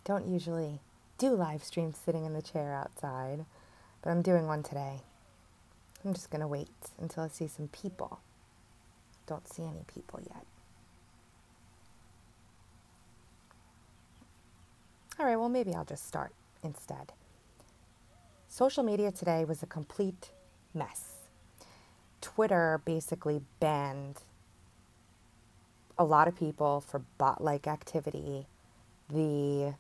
don't usually do live streams sitting in the chair outside, but I'm doing one today. I'm just going to wait until I see some people. Don't see any people yet. All right, well, maybe I'll just start instead. Social media today was a complete mess. Twitter basically banned a lot of people for bot-like activity. The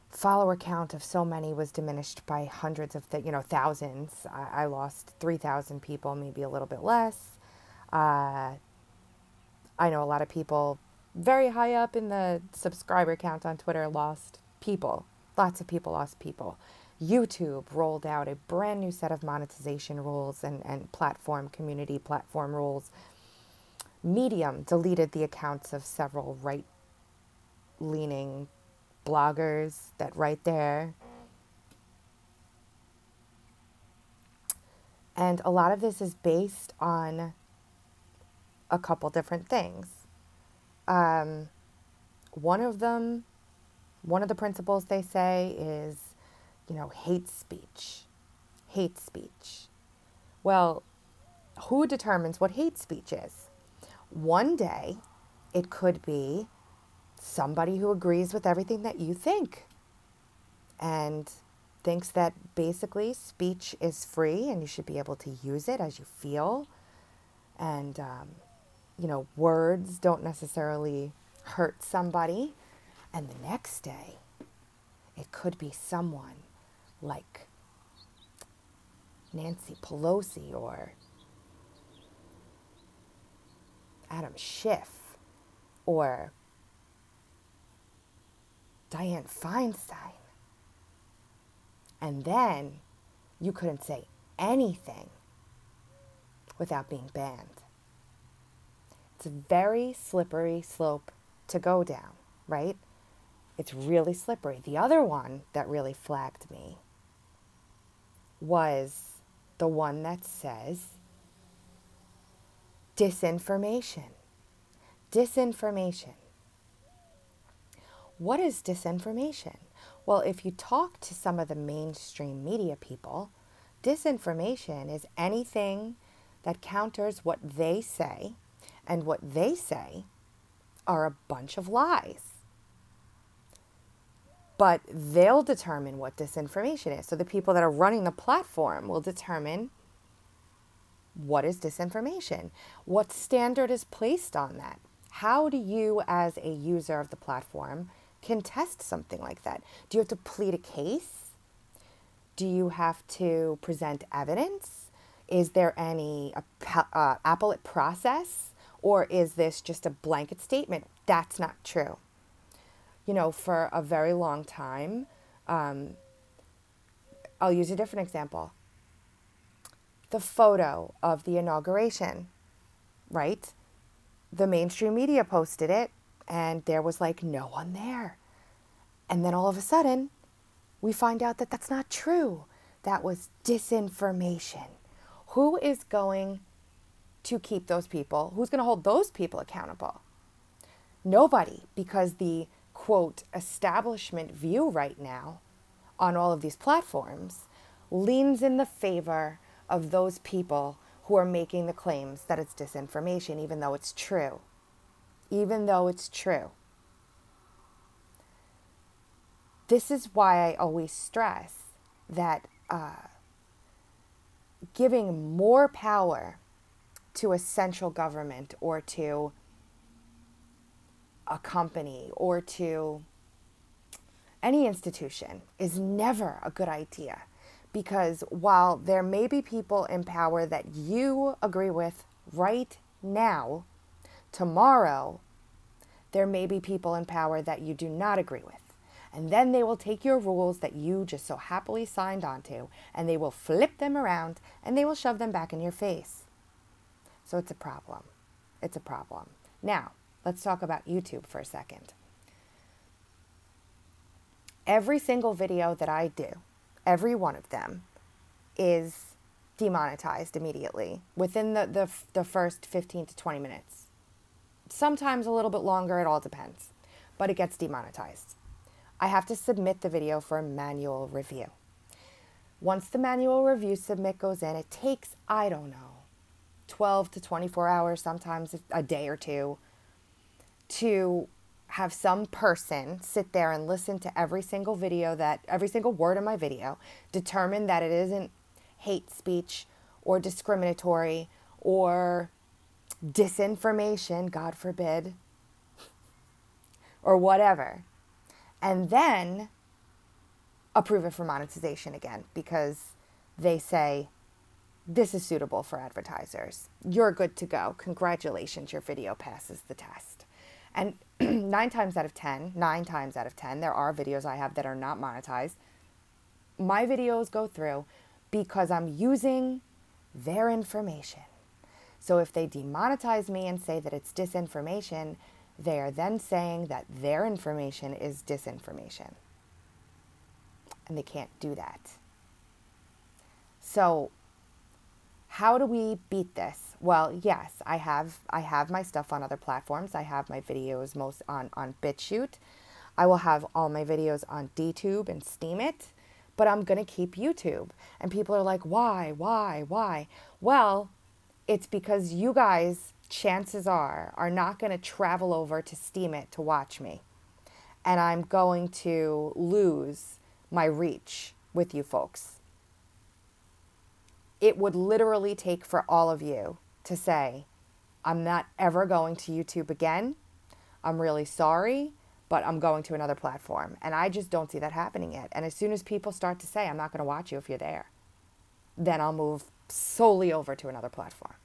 follower count of so many was diminished by hundreds of, thousands. I lost 3,000 people, maybe a little bit less. I know a lot of people very high up in the subscriber count on Twitter lost people. Lots of people lost people. YouTube rolled out a brand new set of monetization rules and community platform rules. Medium deleted the accounts of several right-leaning bloggers that write there. And a lot of this is based on a couple different things. One of the principles they say is, hate speech. Hate speech. Well, who determines what hate speech is? One day, it could be somebody who agrees with everything that you think and thinks that basically speech is free and you should be able to use it as you feel. And, words don't necessarily hurt somebody. And the next day, it could be someone like Nancy Pelosi or Adam Schiff or Dianne Feinstein. And then you couldn't say anything without being banned. It's a very slippery slope to go down, right? It's really slippery. The other one that really flagged me was the one that says disinformation. Disinformation. What is disinformation? Well, if you talk to some of the mainstream media people, disinformation is anything that counters what they say, and what they say are a bunch of lies. But they'll determine what disinformation is. So the people that are running the platform will determine what is disinformation, what standard is placed on that. How do you, as a user of the platform, contest something like that? Do you have to plead a case? Do you have to present evidence? Is there any appellate process? Or is this just a blanket statement? That's not true. For a very long time, I'll use a different example. The photo of the inauguration, right? The mainstream media posted it, and there was no one there. And then all of a sudden, we find out that that's not true. That was disinformation. Who is going to keep those people? Who's going to hold those people accountable? Nobody, because the, quote, establishment view right now on all of these platforms leans in the favor of those people who are making the claims that it's disinformation, even though it's true. Even though it's true. This is why I always stress that giving more power to a central government or to a company or to any institution is never a good idea. Because while there may be people in power that you agree with right now, tomorrow there may be people in power that you do not agree with. And then they will take your rules that you just so happily signed onto, and they will flip them around, and they will shove them back in your face. So it's a problem. It's a problem. Now, let's talk about YouTube for a second. Every single video that I do, every one of them, is demonetized immediately within the first 15 to 20 minutes. Sometimes a little bit longer, it all depends. But it gets demonetized. I have to submit the video for a manual review. Once the manual review submit goes in, it takes, I don't know, 12 to 24 hours, sometimes a day or two, to have some person sit there and listen to every single word in my video, determine that it isn't hate speech or discriminatory or disinformation, God forbid, or whatever, and then approve it for monetization again, because they say, this is suitable for advertisers. You're good to go. Congratulations, your video passes the test. And 9 times out of 10, there are videos I have that are not monetized. My videos go through because I'm using their information. So if they demonetize me and say that it's disinformation, they are then saying that their information is disinformation. And they can't do that. So how do we beat this? Well, yes, I have my stuff on other platforms. I have my videos most on BitChute. I will have all my videos on DTube and Steemit, but I'm going to keep YouTube. And people are like, why? Well, it's because you guys, chances are not going to travel over to Steemit to watch me. And I'm going to lose my reach with you folks. It would literally take for all of you to say, I'm not ever going to YouTube again. I'm really sorry, but I'm going to another platform. And I just don't see that happening yet. And as soon as people start to say, I'm not going to watch you if you're there, then I'll move solely over to another platform.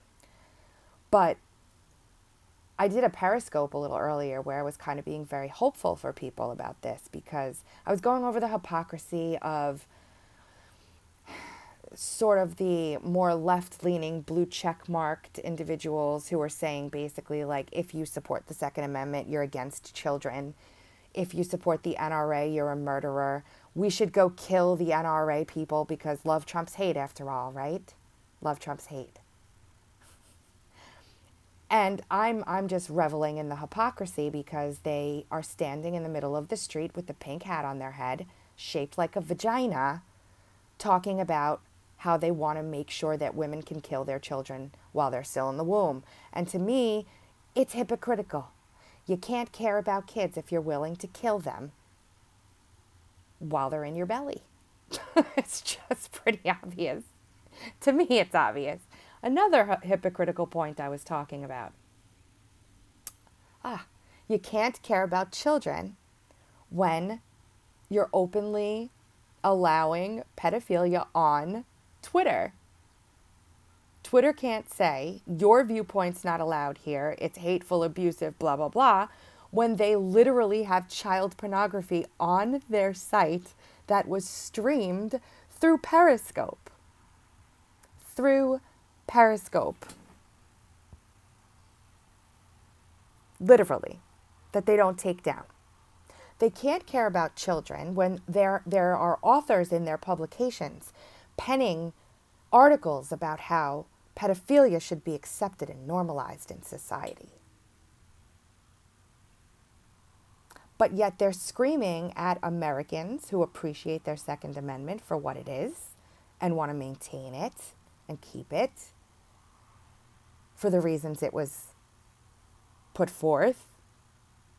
But I did a Periscope a little earlier where I was kind of being very hopeful for people about this, because I was going over the hypocrisy of sort of the more left-leaning blue check-marked individuals who are saying basically, like, if you support the Second Amendment, you're against children. If you support the NRA, you're a murderer. We should go kill the NRA people because love trumps hate, after all, right? Love trumps hate. And I'm just reveling in the hypocrisy, because they are standing in the middle of the street with the pink hat on their head, shaped like a vagina, talking about how they want to make sure that women can kill their children while they're still in the womb. And to me, it's hypocritical. You can't care about kids if you're willing to kill them while they're in your belly. It's just pretty obvious. To me, it's obvious. Another hypocritical point I was talking about. You can't care about children when you're openly allowing pedophilia on Twitter. Twitter can't say, your viewpoint's not allowed here, it's hateful, abusive, blah, blah, blah, when they literally have child pornography on their site that was streamed through Periscope. Literally. That they don't take down. They can't care about children when there are authors in their publications penning articles about how pedophilia should be accepted and normalized in society. But yet they're screaming at Americans who appreciate their Second Amendment for what it is and want to maintain it and keep it for the reasons it was put forth,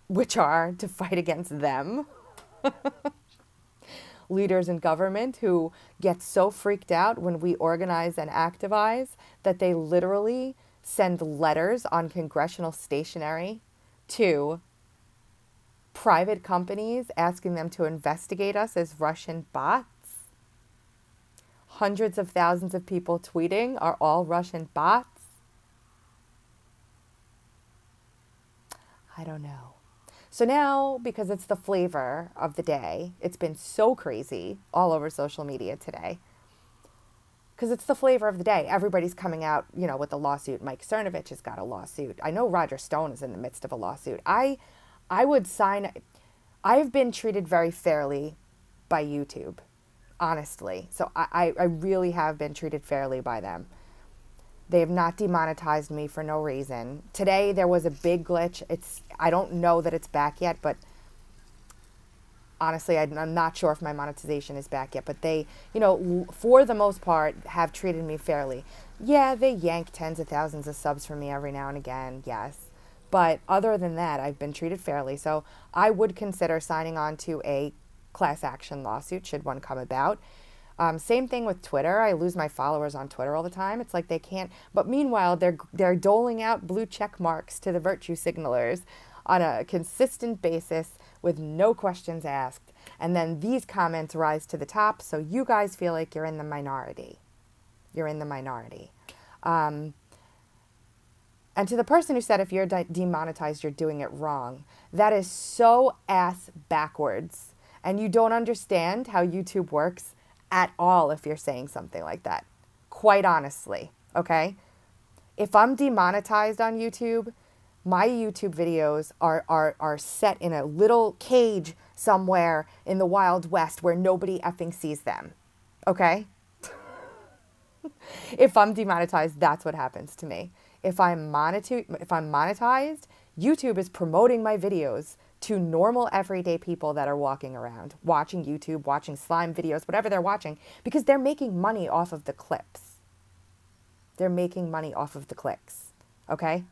which are to fight against them. Leaders in government who get so freaked out when we organize and activize that they literally send letters on congressional stationery to private companies asking them to investigate us as Russian bots. Hundreds of thousands of people tweeting are all Russian bots. I don't know. So now, because it's the flavor of the day, it's been so crazy all over social media today. Because it's the flavor of the day. Everybody's coming out, with a lawsuit. Mike Cernovich has got a lawsuit. I know Roger Stone is in the midst of a lawsuit. I would sign. I've been treated very fairly by YouTube, honestly. So I really have been treated fairly by them. They have not demonetized me for no reason. Today there was a big glitch. I don't know that it's back yet, but honestly, I'm not sure if my monetization is back yet, but they, you know, for the most part, have treated me fairly. Yeah, they yank tens of thousands of subs from me every now and again, yes. But other than that, I've been treated fairly. So I would consider signing on to a class action lawsuit should one come about. Same thing with Twitter. I lose my followers on Twitter all the time. It's like they can't. But meanwhile, they're doling out blue check marks to the virtue signalers on a consistent basis with no questions asked. And then these comments rise to the top, so you guys feel like you're in the minority. You're in the minority. And to the person who said if you're demonetized, you're doing it wrong, that is so ass backwards. And you don't understand how YouTube works at all if you're saying something like that. Quite honestly, okay? If I'm demonetized on YouTube, my YouTube videos are set in a little cage somewhere in the Wild West where nobody effing sees them, okay? If I'm demonetized, that's what happens to me. If I'm monetized, YouTube is promoting my videos to normal everyday people that are walking around, watching YouTube, watching slime videos, whatever they're watching, because they're making money off of the clips. They're making money off of the clicks, okay?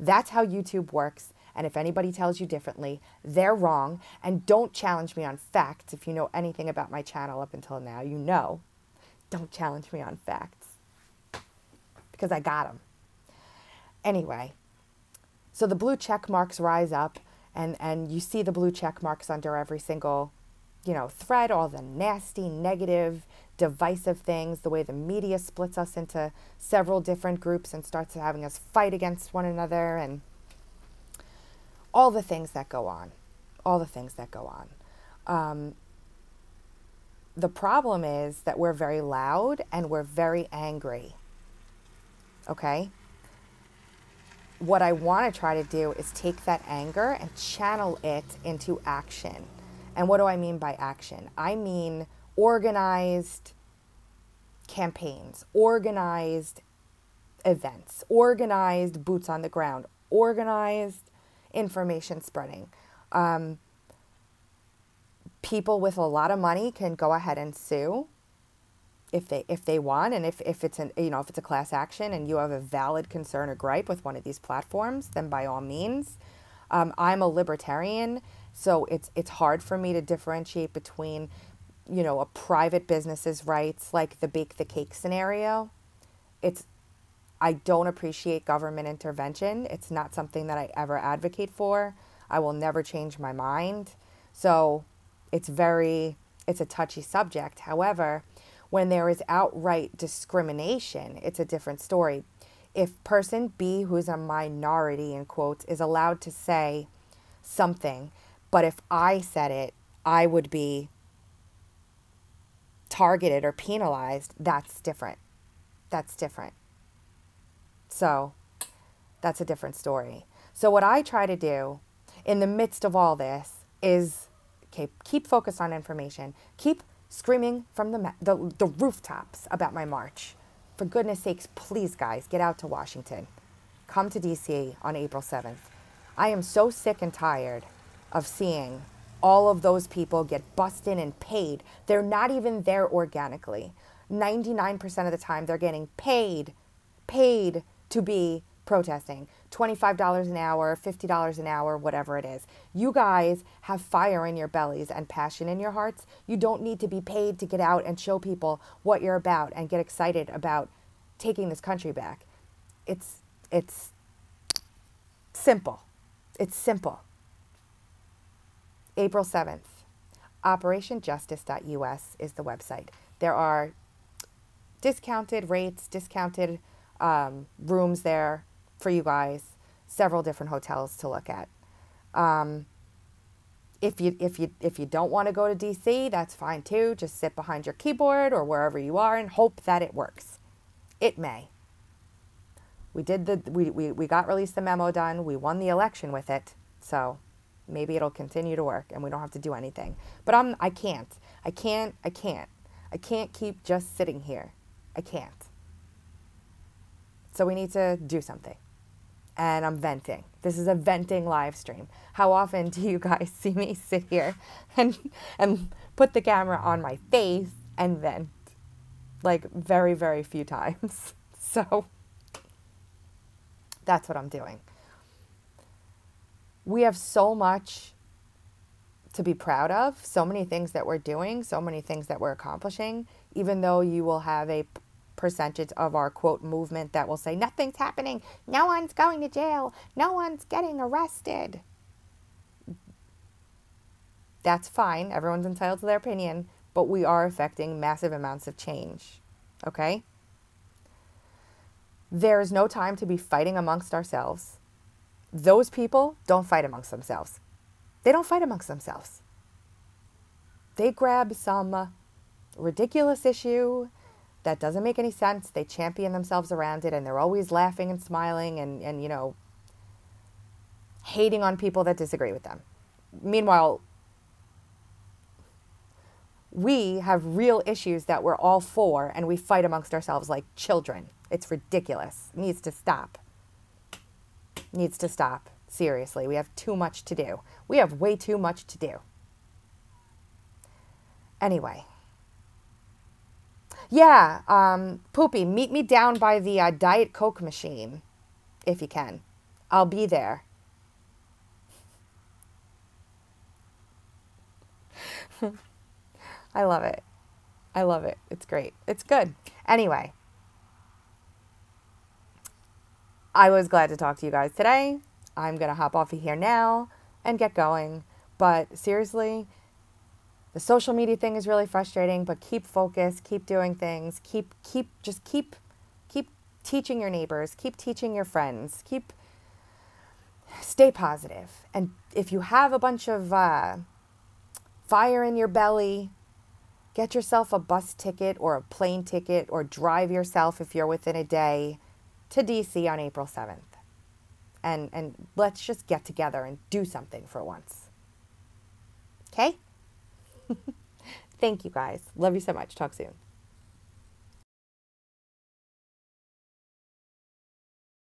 That's how YouTube works, and if anybody tells you differently, they're wrong, and don't challenge me on facts. If you know anything about my channel up until now, you know. Don't challenge me on facts, because I got them. Anyway, so the blue check marks rise up, and you see the blue check marks under every single, you know, thread, all the nasty, negative, divisive things, the way the media splits us into several different groups and starts having us fight against one another, and all the things that go on. All the things that go on. The problem is that we're very loud and we're very angry. Okay? What I want to try to do is take that anger and channel it into action. And what do I mean by action? I mean organized campaigns, organized events, organized boots on the ground, organized information spreading. People with a lot of money can go ahead and sue if they want, and if it's if it's a class action and you have a valid concern or gripe with one of these platforms, then by all means. I'm a libertarian, so it's hard for me to differentiate between, you know, a private business's rights, like the bake the cake scenario. I don't appreciate government intervention. It's not something that I ever advocate for. I will never change my mind. So it's a touchy subject. However, when there is outright discrimination, it's a different story. If person B, who's a minority in quotes, is allowed to say something, but if I said it, I would be targeted or penalized, that's different. That's different. So that's a different story. So what I try to do in the midst of all this is, okay, keep focused on information. Keep screaming from the rooftops about my march. For goodness sakes, please, guys, get out to Washington. Come to D.C. on April 7th. I am so sick and tired of seeing all of those people get bussed in and paid. They're not even there organically. 99% of the time, they're getting paid to be protesting. $25 an hour, $50 an hour, whatever it is. You guys have fire in your bellies and passion in your hearts. You don't need to be paid to get out and show people what you're about and get excited about taking this country back. It's simple. It's simple. April 7th, operationjustice.us is the website. There are discounted rates, discounted rooms there for you guys, several different hotels to look at. If you don't want to go to DC, that's fine too. Just sit behind your keyboard or wherever you are and hope that it works. It may. We got released the memo done. We won the election with it. So maybe it'll continue to work and we don't have to do anything. But I can't keep just sitting here. I can't. So we need to do something. and I'm venting. This is a venting live stream. How often do you guys see me sit here and put the camera on my face and vent? Like very, very few times. So that's what I'm doing. We have so much to be proud of, so many things that we're doing, so many things that we're accomplishing, even though you will have a percentage of our quote movement that will say nothing's happening, no one's going to jail, no one's getting arrested. That's fine. Everyone's entitled to their opinion, but we are affecting massive amounts of change. Okay? There's no time to be fighting amongst ourselves. Those people don't fight amongst themselves. They don't fight amongst themselves. They grab some ridiculous issue that doesn't make any sense. They champion themselves around it, and they're always laughing and smiling and you know, hating on people that disagree with them. Meanwhile, we have real issues that we're all for, and we fight amongst ourselves like children. It's ridiculous. It needs to stop. Needs to stop. Seriously, we have too much to do. We have way too much to do. Anyway. Yeah, Poopy, meet me down by the Diet Coke machine, if you can. I'll be there. I love it. I love it. It's great. It's good. Anyway, I was glad to talk to you guys today. I'm going to hop off of here now and get going. But seriously, the social media thing is really frustrating, but keep focused, keep doing things, keep teaching your neighbors, keep teaching your friends, stay positive. And if you have a bunch of fire in your belly, get yourself a bus ticket or a plane ticket, or drive yourself if you're within a day to DC on April 7th. And let's just get together and do something for once. Okay? Thank you guys. Love you so much. Talk soon.